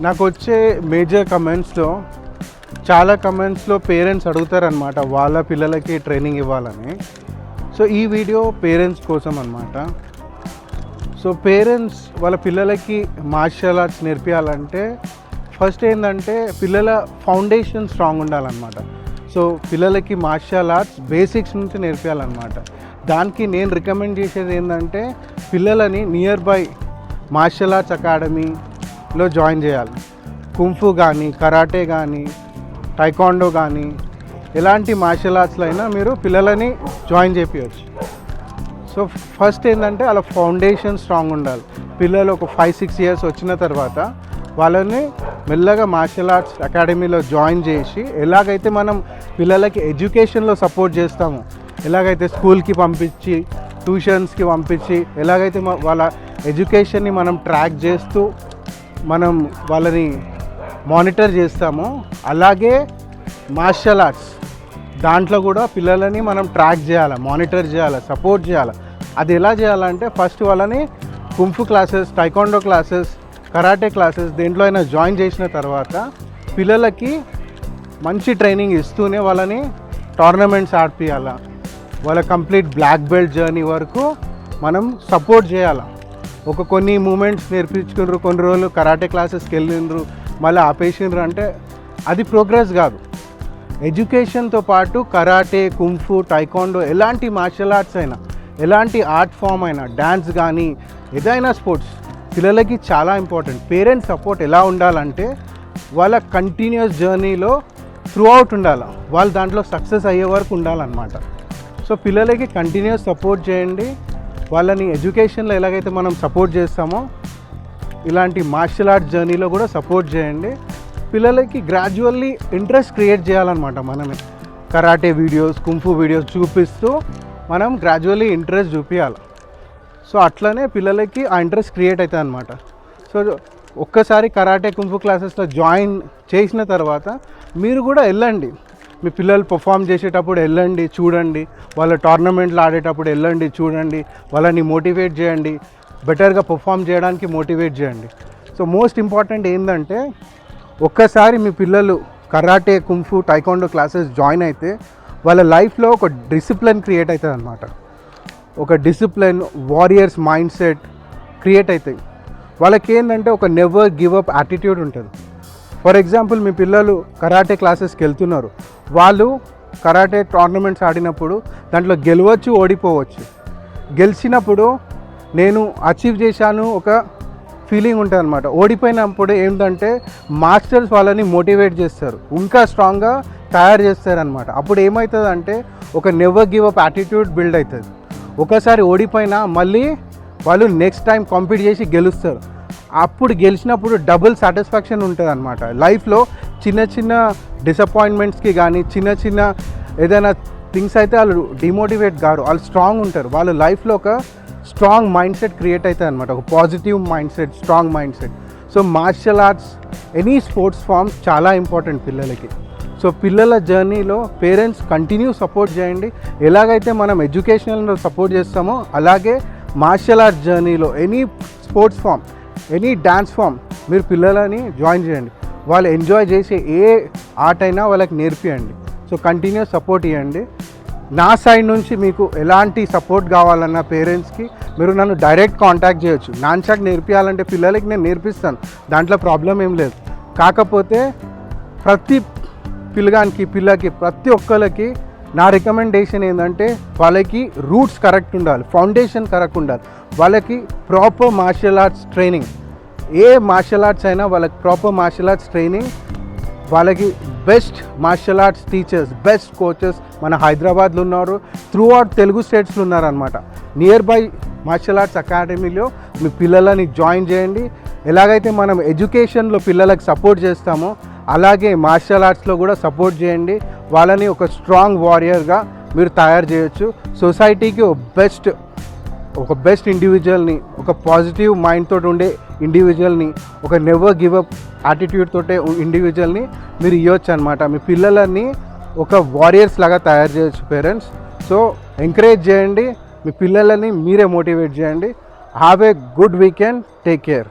నాకు వచ్చే మేజర్ కమెంట్స్లో చాలా కమెంట్స్లో పేరెంట్స్ అడుగుతారనమాట వాళ్ళ పిల్లలకి ట్రైనింగ్ ఇవ్వాలని. సో ఈ వీడియో పేరెంట్స్ కోసం అనమాట. సో పేరెంట్స్ వాళ్ళ పిల్లలకి మార్షల్ ఆర్ట్స్ నేర్పించాలంటే ఫస్ట్ ఏంటంటే పిల్లల ఫౌండేషన్ స్ట్రాంగ్ ఉండాలన్నమాట. సో పిల్లలకి మార్షల్ ఆర్ట్స్ బేసిక్స్ నుంచి నేర్పించాలన్నమాట. దానికి నేను రికమెండ్ చేసేది ఏంటంటే పిల్లలని నియర్ బై మార్షల్ ఆర్ట్స్ అకాడమీలో జాయిన్ చేయాలి. కుంఫు కానీ, కరాటే కానీ, టైకాండో కానీ ఎలాంటి మార్షల్ ఆర్ట్స్లో అయినా మీరు పిల్లలని జాయిన్ చేయించవచ్చు. సో ఫస్ట్ ఏంటంటే అలా ఫౌండేషన్ స్ట్రాంగ్ ఉండాలి. పిల్లలు ఒక 5-6 ఇయర్స్ వచ్చిన తర్వాత వాళ్ళని మెల్లగా మార్షల్ ఆర్ట్స్ అకాడమీలో జాయిన్ చేసి ఎలాగైతే మనం పిల్లలకి ఎడ్యుకేషన్లో సపోర్ట్ చేస్తామో, ఎలాగైతే స్కూల్కి పంపించి ట్యూషన్స్కి పంపించి ఎలాగైతే వాళ్ళ ఎడ్యుకేషన్ని మనం ట్రాక్ చేస్తూ మనం వాళ్ళని మానిటర్ చేస్తామో, అలాగే మార్షల్ ఆర్ట్స్ దాంట్లో కూడా పిల్లలని మనం ట్రాక్ చేయాలి, మానిటర్ చేయాలి, సపోర్ట్ చేయాలి. అది ఎలా చేయాలంటే ఫస్ట్ వాళ్ళని kung fu classes, taekwondo classes, karate classes దేంట్లో అయినా జాయిన్ చేసిన తర్వాత పిల్లలకి మంచి ట్రైనింగ్ ఇస్తూనే వాళ్ళని టోర్నమెంట్స్ ఆడిపియాలి. వాళ్ళ కంప్లీట్ బ్లాక్ బెల్ట్ జర్నీ వరకు మనం సపోర్ట్ చేయాలి. కొన్ని మూమెంట్స్ నేర్పించుకున్నారు, కొన్ని రోజులు కరాటే క్లాసెస్కి వెళ్ళిండ్రు, మళ్ళీ ఆపేసిండ్రు అంటే అది ప్రోగ్రెస్ కాదు. ఎడ్యుకేషన్తో పాటు కరాటే, కుంఫు, టైకాండో ఎలాంటి మార్షల్ ఆర్ట్స్ అయినా, ఎలాంటి ఆర్ట్ ఫామ్ అయినా, డ్యాన్స్ కానీ ఏదైనా స్పోర్ట్స్ పిల్లలకి చాలా ఇంపార్టెంట్. పేరెంట్స్ సపోర్ట్ ఎలా ఉండాలంటే వాళ్ళ కంటిన్యూస్ జర్నీలో త్రూ అవుట్ ఉండాలి, వాళ్ళు దాంట్లో సక్సెస్ అయ్యే వరకు ఉండాలన్నమాట. సో పిల్లలకి కంటిన్యూస్ సపోర్ట్ చేయండి. వాళ్ళని ఎడ్యుకేషన్లో ఎలాగైతే మనం సపోర్ట్ చేస్తామో ఇలాంటి మార్షల్ ఆర్ట్స్ జర్నీలో కూడా సపోర్ట్ చేయండి. పిల్లలకి గ్రాడ్యువల్లీ ఇంట్రెస్ట్ క్రియేట్ చేయాలన్నమాట. మనమే కరాటే వీడియోస్, కుంఫు వీడియోస్ చూపిస్తూ మనం గ్రాడ్యువల్లీ ఇంట్రెస్ట్ చూపించాలి. సో అట్లనే పిల్లలకి ఆ ఇంట్రెస్ట్ క్రియేట్ అవుతుంది అనమాట. సో ఒక్కసారి కరాటే, కుంఫు క్లాసెస్లో జాయిన్ చేసిన తర్వాత మీరు కూడా వెళ్ళండి, మీ పిల్లలు పర్ఫామ్ చేసేటప్పుడు వెళ్ళండి, చూడండి. వాళ్ళ టోర్నమెంట్లు ఆడేటప్పుడు వెళ్ళండి, చూడండి. వాళ్ళని మోటివేట్ చేయండి, బెటర్గా పర్ఫామ్ చేయడానికి మోటివేట్ చేయండి. సో మోస్ట్ ఇంపార్టెంట్ ఏంటంటే ఒక్కసారి మీ పిల్లలు karate, kung fu, taekwondo classes join అయితే వాళ్ళ లైఫ్లో ఒక డిసిప్లిన్ క్రియేట్ అవుతుంది అనమాట. ఒక discipline, warriors mind set create అవుతాయి. వాళ్ళకి ఏంటంటే ఒక నెవర్ గివ్ అప్ యాటిట్యూడ్ ఉంటుంది. ఫర్ ఎగ్జాంపుల్ మీ పిల్లలు కరాటే క్లాసెస్కి వెళ్తున్నారు, వాళ్ళు కరాటే టోర్నమెంట్స్ ఆడినప్పుడు దాంట్లో గెలవచ్చు, ఓడిపోవచ్చు. గెలిచినప్పుడు నేను అచీవ్ చేశాను ఒక ఫీలింగ్ ఉంటుంది అనమాట. ఓడిపోయినప్పుడు ఏంటంటే మాస్టర్స్ వాళ్ళని మోటివేట్ చేస్తారు, ఇంకా స్ట్రాంగ్గా తయారు చేస్తారనమాట. అప్పుడు ఏమవుతుందంటే ఒక never give up attitude build అవుతుంది. ఒకసారి ఓడిపోయినా మళ్ళీ వాళ్ళు నెక్స్ట్ టైం కాంపీట్ చేసి గెలుస్తారు. అప్పుడు గెలిచినప్పుడు డబుల్ సాటిస్ఫాక్షన్ ఉంటుంది అనమాట. లైఫ్లో చిన్న చిన్న డిసప్పాయింట్మెంట్స్కి కానీ, చిన్న చిన్న ఏదైనా థింగ్స్ అయితే వాళ్ళు డిమోటివేట్ కారు, వాళ్ళు స్ట్రాంగ్ ఉంటారు. వాళ్ళ లైఫ్లో ఒక స్ట్రాంగ్ మైండ్ సెట్ క్రియేట్ అవుతుంది అనమాట, ఒక positive mindset, strong mindset. So martial arts, any sports forms చాలా ఇంపార్టెంట్ పిల్లలకి. సో పిల్లల జర్నీలో పేరెంట్స్ కంటిన్యూ సపోర్ట్ చేయండి. ఎలాగైతే మనం ఎడ్యుకేషనల్లో సపోర్ట్ చేస్తామో అలాగే మార్షల్ ఆర్ట్స్ జర్నీలో any sports form, any dance form మీరు పిల్లలని జాయిన్ చేయండి. వాళ్ళు ఎంజాయ్ చేసే ఏ ఆర్ట్ అయినా వాళ్ళకి నేర్పియండి. సో కంటిన్యూస్ సపోర్ట్ ఇవ్వండి. నా సైడ్ నుంచి మీకు ఎలాంటి సపోర్ట్ కావాలన్నా పేరెంట్స్కి మీరు నన్ను డైరెక్ట్ కాంటాక్ట్ చేయొచ్చు. నాన్షాక్ నేర్పించాలంటే పిల్లలకి నేను నేర్పిస్తాను, దాంట్లో ప్రాబ్లం ఏం లేదు. కాకపోతే ప్రతి పిల్లకి ప్రతి ఒక్కరికి నా రికమెండేషన్ ఏంటంటే వాళ్ళకి రూట్స్ కరెక్ట్ ఉండాలి, ఫౌండేషన్ కరెక్ట్ ఉండాలి. వాళ్ళకి ప్రాపర్ మార్షల్ ఆర్ట్స్ ట్రైనింగ్, ఏ మార్షల్ ఆర్ట్స్ అయినా వాళ్ళకి ప్రాపర్ మార్షల్ ఆర్ట్స్ ట్రైనింగ్, వాళ్ళకి best martial arts teachers, best coaches మన హైదరాబాద్లో ఉన్నారు, త్రూ అవుట్ తెలుగు స్టేట్స్లో ఉన్నారనమాట. నియర్ బై మార్షల్ ఆర్ట్స్ అకాడమీలో మీ పిల్లలని జాయిన్ చేయండి. ఎలాగైతే మనం ఎడ్యుకేషన్లో పిల్లలకు సపోర్ట్ చేస్తామో అలాగే మార్షల్ ఆర్ట్స్లో కూడా సపోర్ట్ చేయండి. వాళ్ళని ఒక స్ట్రాంగ్ వారియర్గా మీరు తయారు చేయొచ్చు. సొసైటీకి ఒక బెస్ట్ ఇండివిజువల్ని, ఒక పాజిటివ్ మైండ్ తోటి ఉండే ఇండివిజువల్ని, ఒక నెవర్ గివ్ అప్ యాటిట్యూడ్ తోటే ఇండివిజువల్ని మీరు ఇవ్వచ్చు అనమాట. మీ పిల్లలని ఒక వారియర్స్ లాగా తయారు చేయొచ్చు పేరెంట్స్. సో ఎంకరేజ్ చేయండి, మీ పిల్లలని మీరే మోటివేట్ చేయండి. Have a good weekend, take care.